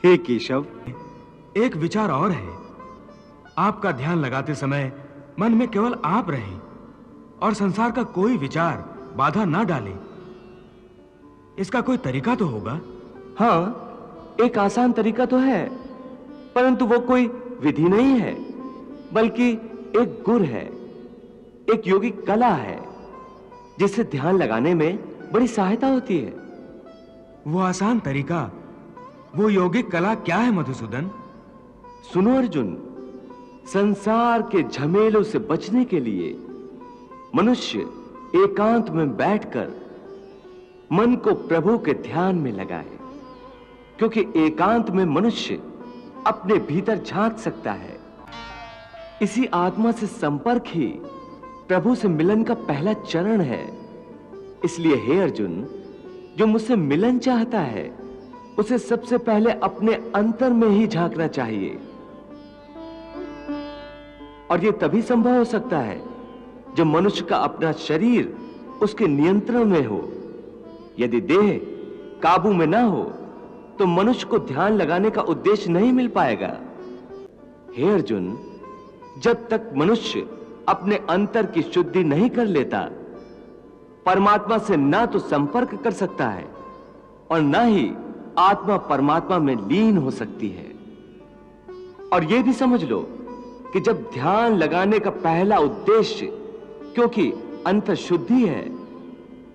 हे केशव, एक विचार और है। आपका ध्यान लगाते समय मन में केवल आप रहें और संसार का कोई विचार बाधा ना डाले। इसका कोई तरीका तो होगा? हाँ, एक आसान तरीका तो है, परंतु वो कोई विधि नहीं है, बल्कि एक गुर है, एक योगिक कला है, जिससे ध्यान लगाने में बड़ी सहायता होती है। वो आसान तरीका, वो योगिक कला क्या है मधुसूदन? सुनो अर्जुन, संसार के झमेलों से बचने के लिए मनुष्य एकांत में बैठकर मन को प्रभु के ध्यान में लगाए, क्योंकि एकांत में मनुष्य अपने भीतर झांक सकता है। इसी आत्मा से संपर्क ही प्रभु से मिलन का पहला चरण है। इसलिए हे अर्जुन, जो मुझसे मिलन चाहता है उसे सबसे पहले अपने अंतर में ही झांकना चाहिए, और यह तभी संभव हो सकता है जब मनुष्य का अपना शरीर उसके नियंत्रण में हो। यदि देह काबू में ना हो तो मनुष्य को ध्यान लगाने का उद्देश्य नहीं मिल पाएगा। हे अर्जुन, जब तक मनुष्य अपने अंतर की शुद्धि नहीं कर लेता, परमात्मा से ना तो संपर्क कर सकता है और ना ही आत्मा परमात्मा में लीन हो सकती है। और यह भी समझ लो कि जब ध्यान लगाने का पहला उद्देश्य, क्योंकि अंतर शुद्धि है,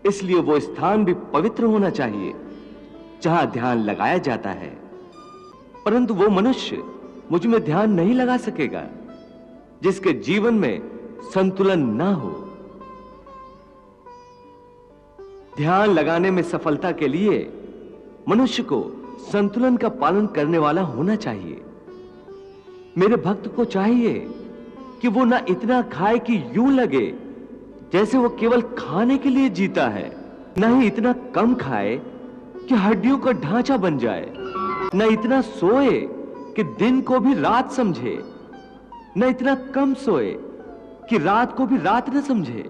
इसलिए वो स्थान भी पवित्र होना चाहिए जहां ध्यान लगाया जाता है। परंतु वो मनुष्य मुझ में ध्यान नहीं लगा सकेगा जिसके जीवन में संतुलन ना हो। ध्यान लगाने में सफलता के लिए मनुष्य को संतुलन का पालन करने वाला होना चाहिए। मेरे भक्त को चाहिए कि वो ना इतना खाए कि यूं लगे जैसे वो केवल खाने के लिए जीता है, ना ही इतना कम खाए कि हड्डियों का ढांचा बन जाए, न इतना सोए कि दिन को भी रात समझे, न इतना कम सोए कि रात को भी रात न समझे।